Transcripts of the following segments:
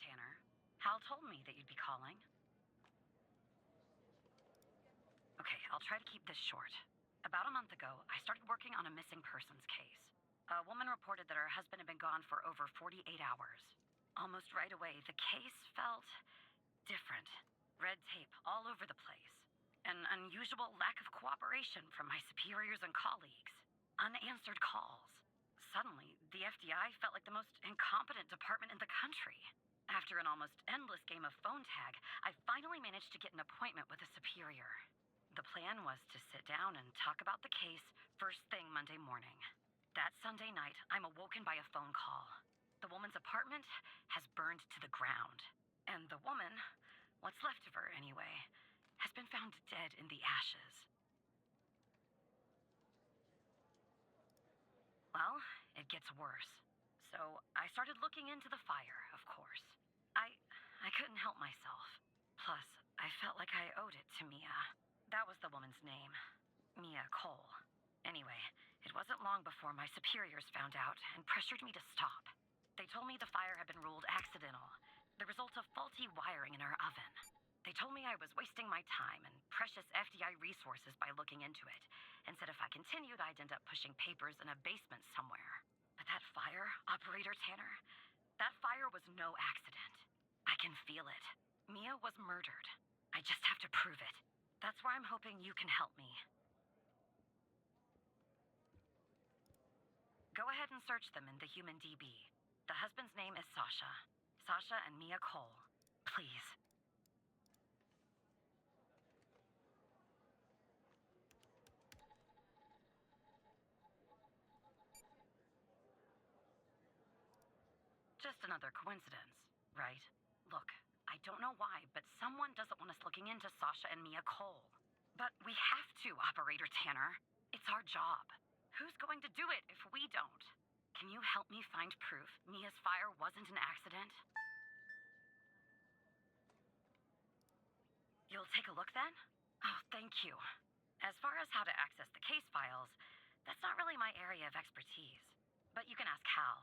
Tanner. Hal told me that you'd be calling. Okay, I'll try to keep this short. About a month ago, I started working on a missing persons case. A woman reported that her husband had been gone for over 48 hours. Almost right away, the case felt different. Red tape all over the place. An unusual lack of cooperation from my superiors and colleagues. Unanswered calls. Suddenly, the FBI felt like the most incompetent department in the country. After an almost endless game of phone tag, I finally managed to get an appointment with a superior. The plan was to sit down and talk about the case first thing Monday morning. That Sunday night, I'm awoken by a phone call. The woman's apartment has burned to the ground. And the woman, what's left of her anyway, has been found dead in the ashes. Well, it gets worse. So I started looking into the fire, of course. I couldn't help myself. Plus, I felt like I owed it to Mia. That was the woman's name. Mia Cole. Anyway, it wasn't long before my superiors found out and pressured me to stop. They told me the fire had been ruled accidental, the result of faulty wiring in our oven. They told me I was wasting my time and precious FDI resources by looking into it, and said if I continued, I'd end up pushing papers in a basement somewhere. But that fire, Operator Tanner, that fire was no accident. I can feel it. Mia was murdered. I just have to prove it. That's where I'm hoping you can help me. Go ahead and search them in the Human DB. The husband's name is Sasha. Sasha and Mia Cole. Please. Just another coincidence, right? Look, I don't know why, but someone doesn't want us looking into Sasha and Mia Cole. But we have to, Operator Tanner. It's our job. Who's going to do it if we don't? Can you help me find proof Mia's fire wasn't an accident? You'll take a look then? Oh, thank you. As far as how to access the case files, that's not really my area of expertise. But you can ask Hal.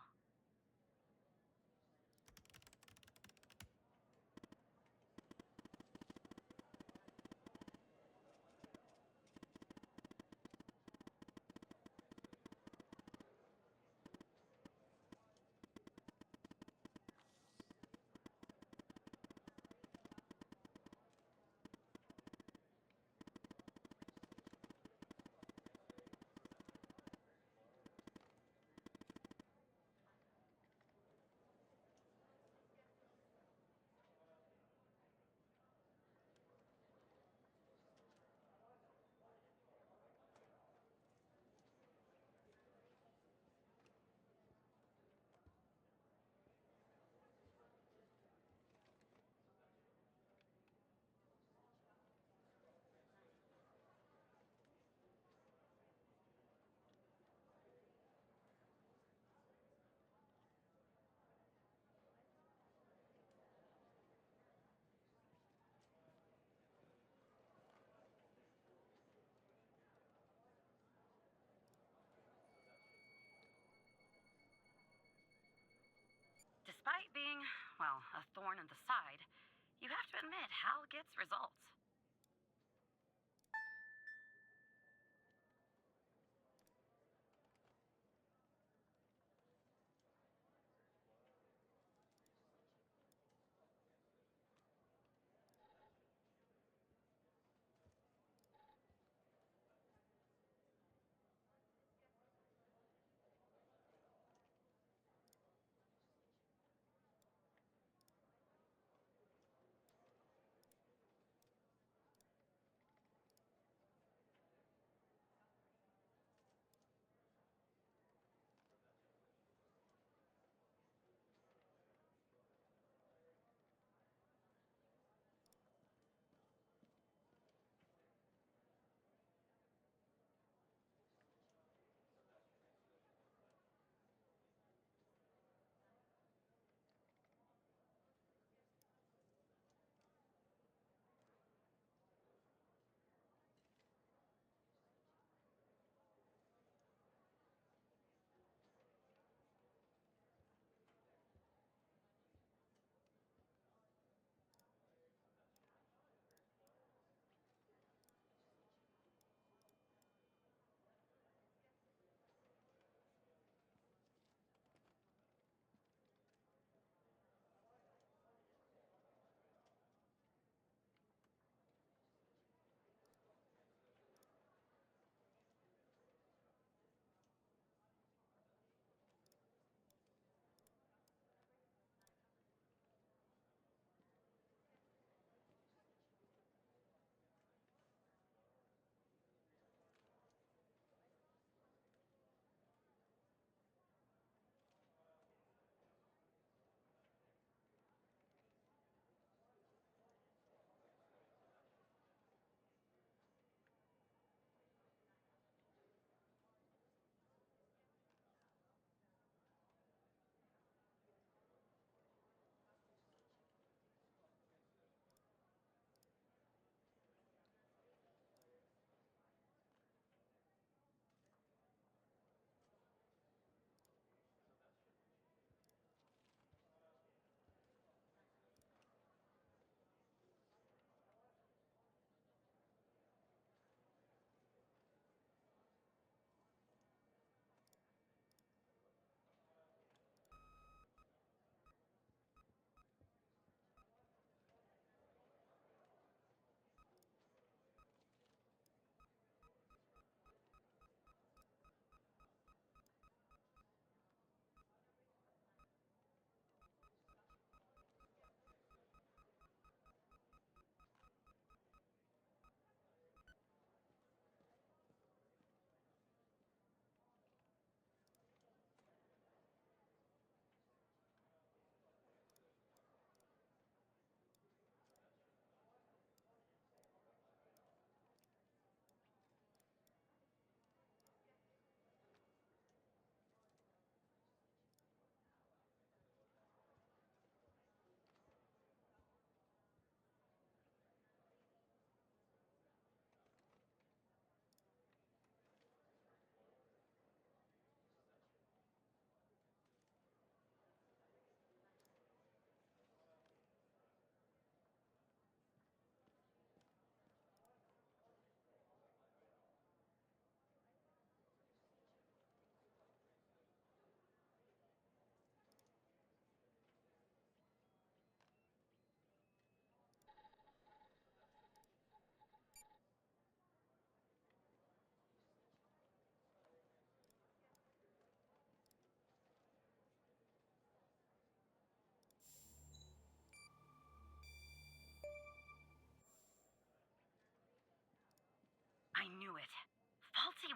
Despite being, well, a thorn in the side, you have to admit Hal gets results.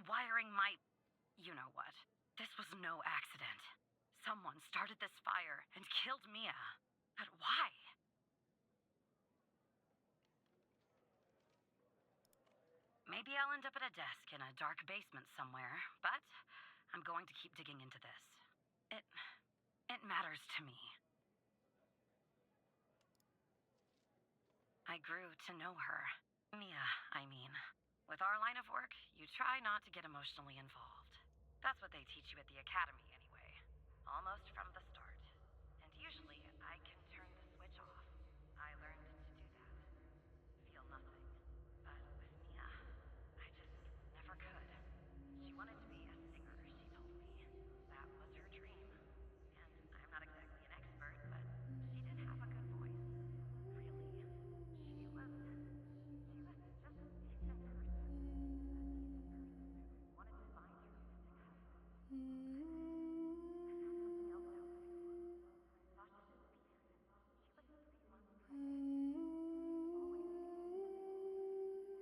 wiring my... you know what. This was no accident. Someone started this fire and killed Mia. But why? Maybe I'll end up at a desk in a dark basement somewhere, but I'm going to keep digging into this. It matters to me. I grew to know her. Mia, I mean. With our line of work, you try not to get emotionally involved. That's what they teach you at the academy, anyway. Almost from the start. And usually, I can turn the switch off. I learned to do that. Feel nothing. But with Mia, I just never could. She wanted to be a singer, she told me. That was her dream. And I'm not exactly an expert, but she did have a good voice. Really. She was just a decent person. Wanted to find her music husband. I found something else out before. Sasha shouldn't be here. She was 3 months pregnant.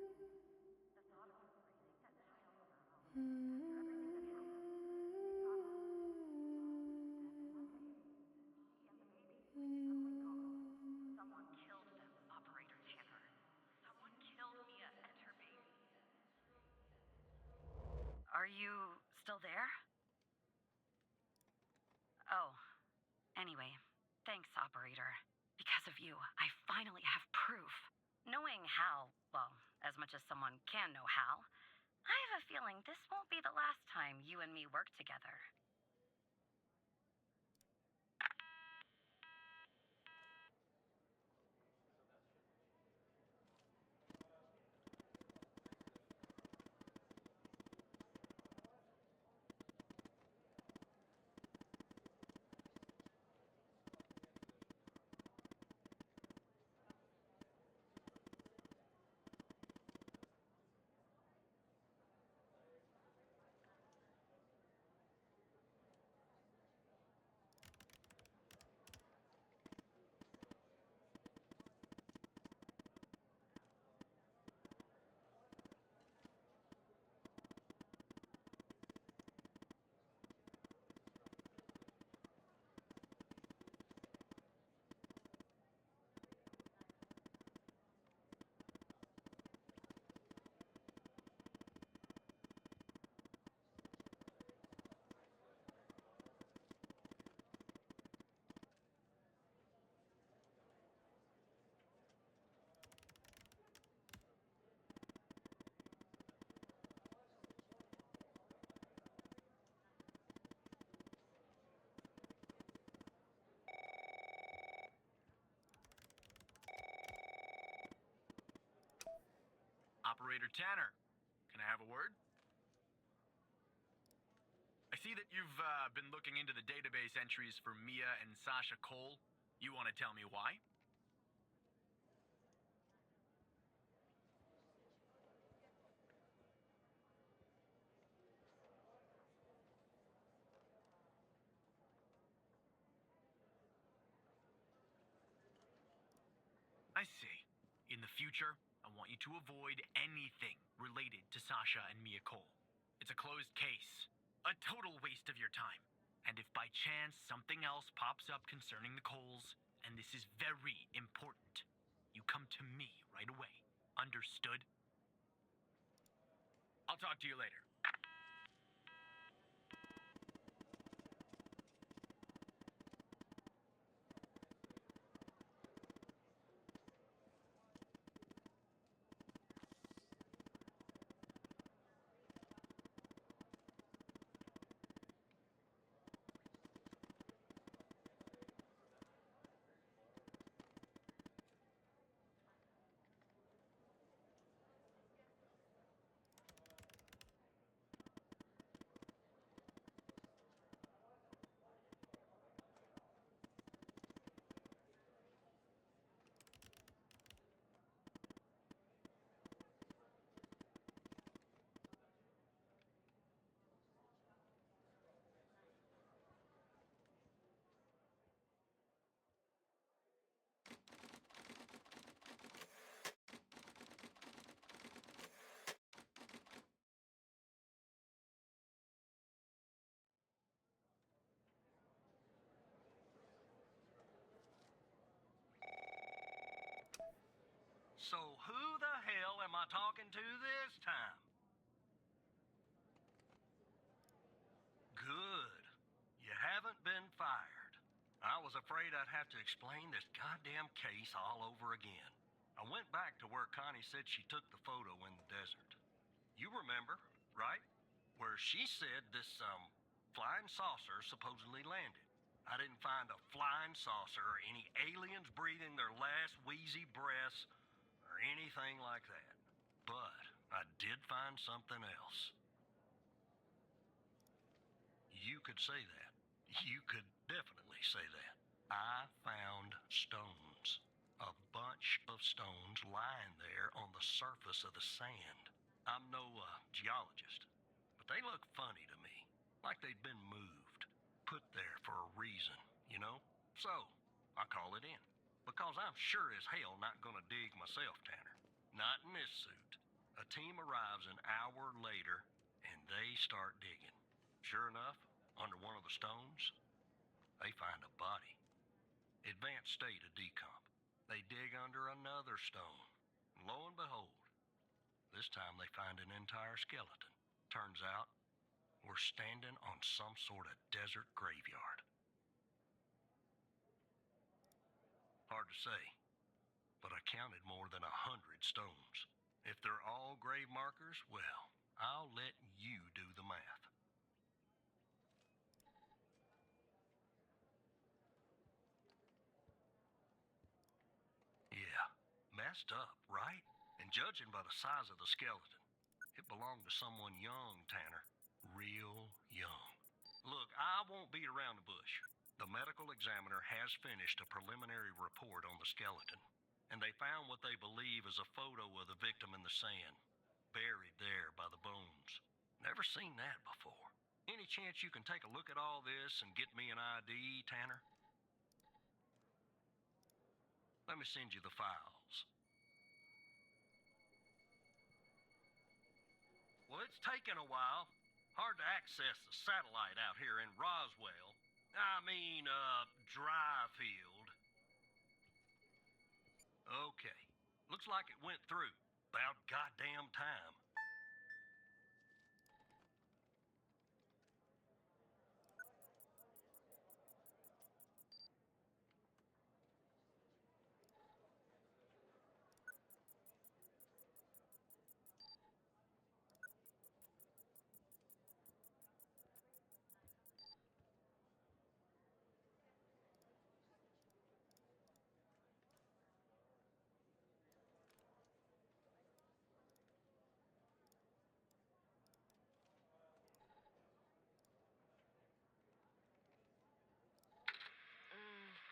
Always the thought of her raising that child on her own, after everything that happened, got her. And one day, she and the baby suddenly gone. Someone killed them, Operator Tanner. Someone killed Mia and her baby. Are you still there? Oh, anyway, thanks, Operator. Because of you, I finally have proof. Knowing Hal, well, as much as someone can know Hal, I have a feeling this won't be the last time you and me work together. Operator Tanner, can I have a word? I see that you've been looking into the database entries for Mia and Sasha Cole. You want to tell me why? I see. In the future, I want you to avoid anything related to Sasha and Mia Cole. It's a closed case. A total waste of your time. And if by chance something else pops up concerning the Coles, and this is very important, you come to me right away. Understood? I'll talk to you later. So who the hell am I talking to this time? Good. You haven't been fired. I was afraid I'd have to explain this goddamn case all over again. I went back to where Connie said she took the photo in the desert. You remember, right? Where she said this, flying saucer supposedly landed. I didn't find a flying saucer or any aliens breathing their last wheezy breaths or anything like that. But I did find something else. You could say that. You could definitely say that. I found stones. A bunch of stones lying there on the surface of the sand. I'm no geologist, but they look funny to me. Like they'd been moved. Put there for a reason, you know? So, I call it in. Because I'm sure as hell not gonna dig myself, Tanner. Not in this suit. A team arrives an hour later, and they start digging. Sure enough, under one of the stones, they find a body. Advanced state of decomp. They dig under another stone. And lo and behold, this time they find an entire skeleton. Turns out, we're standing on some sort of desert graveyard. Hard to say, but I counted more than 100 stones. If they're all grave markers, well, I'll let you do the math. Yeah, messed up, right? And judging by the size of the skeleton, it belonged to someone young, Tanner. Real young. Look, I won't beat around the bush. The medical examiner has finished a preliminary report on the skeleton, and they found what they believe is a photo of the victim in the sand, buried there by the bones. Never seen that before. Any chance you can take a look at all this and get me an ID, Tanner? Let me send you the files. Well, it's taken a while. Hard to access the satellite out here in Roswell. Dryfield. Okay. Looks like it went through. About goddamn time.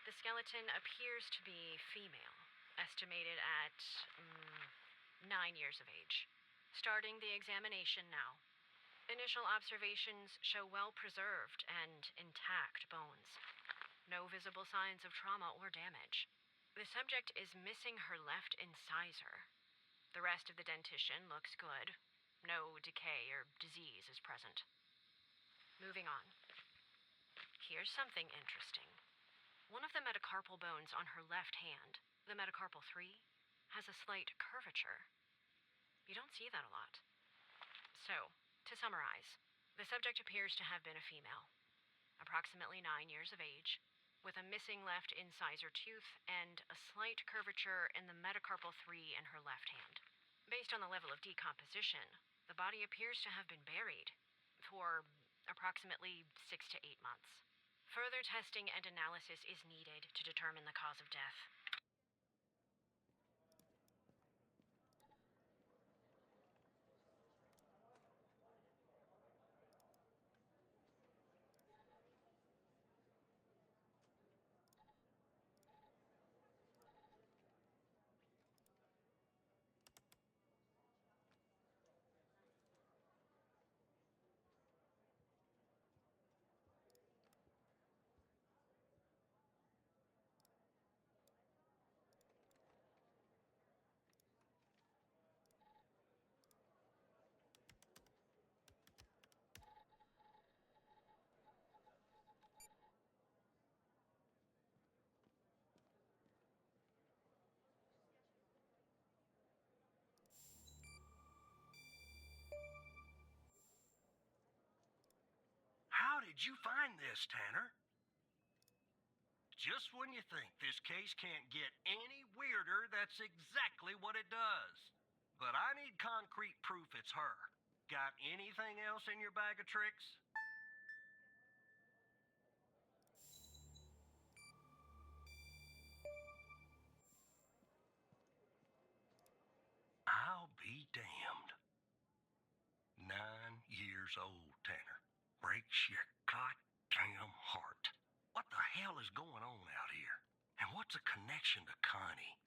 The skeleton appears to be female, estimated at 9 years of age. Starting the examination now. Initial observations show well preserved and intact bones. No visible signs of trauma or damage. The subject is missing her left incisor. The rest of the dentition looks good. No decay or disease is present. Moving on. Here's something interesting. One of the metacarpal bones on her left hand, the metacarpal 3, has a slight curvature. You don't see that a lot. So, to summarize, the subject appears to have been a female, approximately 9 years of age, with a missing left incisor tooth and a slight curvature in the metacarpal 3 in her left hand. Based on the level of decomposition, the body appears to have been buried for approximately 6 to 8 months. Further testing and analysis is needed to determine the cause of death. did you find this, Tanner? Just when you think this case can't get any weirder, that's exactly what it does. But I need concrete proof it's her. Got anything else in your bag of tricks? I'll be damned. 9 years old, Tanner. Breaks your goddamn heart. What the hell is going on out here? And what's a connection to Connie?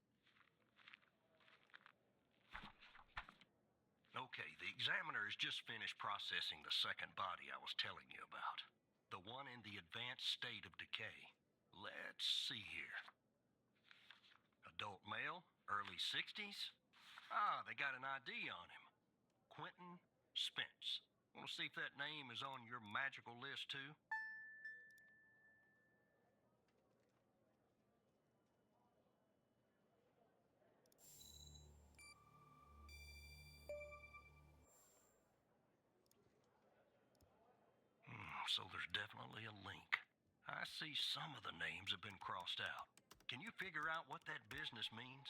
Okay, the examiner has just finished processing the second body I was telling you about. The one in the advanced state of decay. Let's see here. Adult male, early 60s. Ah, they got an ID on him. Quentin Spence. Want to see if that name is on your magical list, too? So there's definitely a link. I see some of the names have been crossed out. Can you figure out what that business means?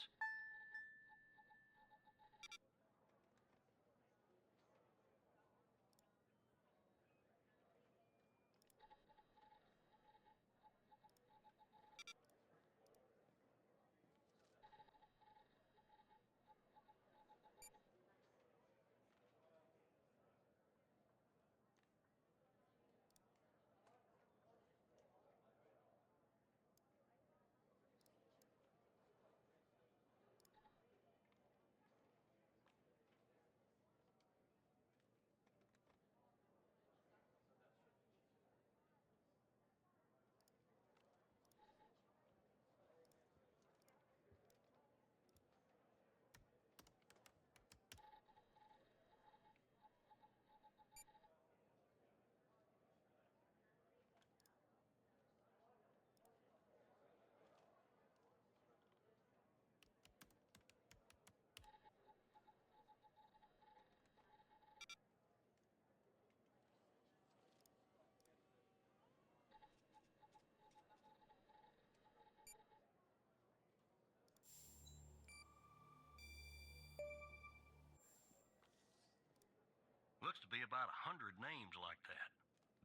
Looks to be about 100 names like that.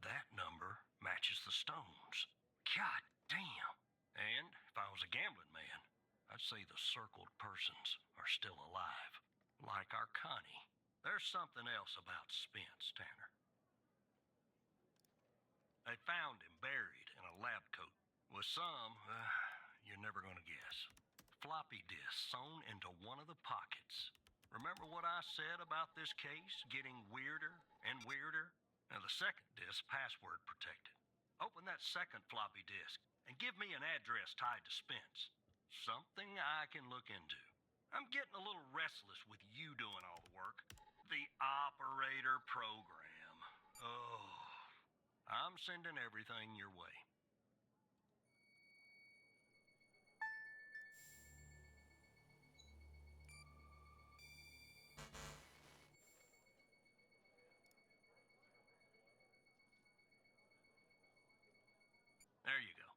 That number matches the stones. God damn. And if I was a gambling man, I'd say the circled persons are still alive. Like our Connie. There's something else about Spence, Tanner. They found him buried in a lab coat with some, you're never gonna guess. Floppy disk sewn into one of the pockets. Remember what I said about this case getting weirder and weirder? Now the second disk password protected. Open that second floppy disk and give me an address tied to Spence. Something I can look into. I'm getting a little restless with you doing all the work. The operator program. Oh, I'm sending everything your way. There you go.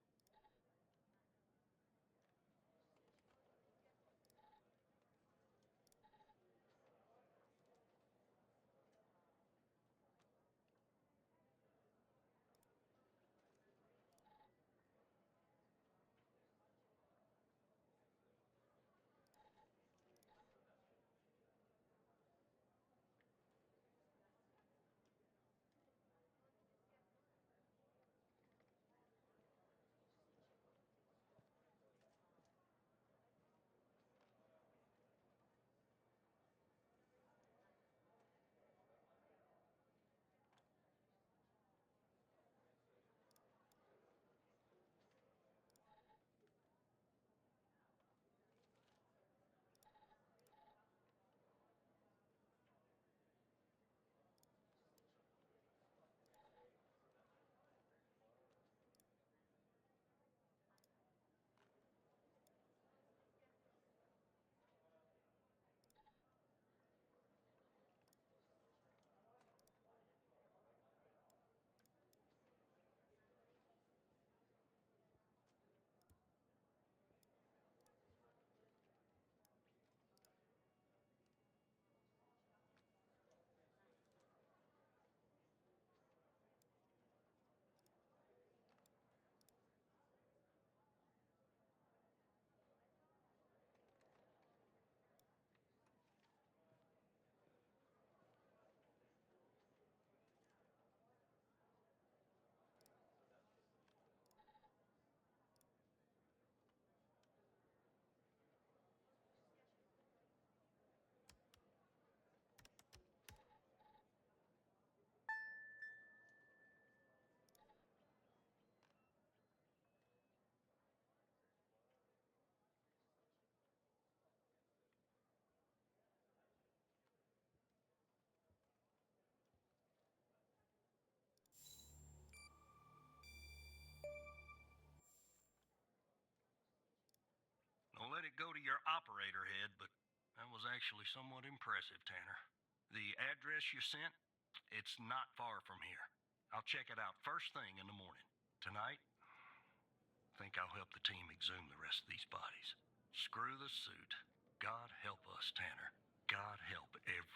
it go to your operator head, but that was actually somewhat impressive, Tanner. The address you sent, it's not far from here. I'll check it out first thing in the morning. Tonight, I think I'll help the team exhume the rest of these bodies. Screw the suit. God help us, Tanner. God help every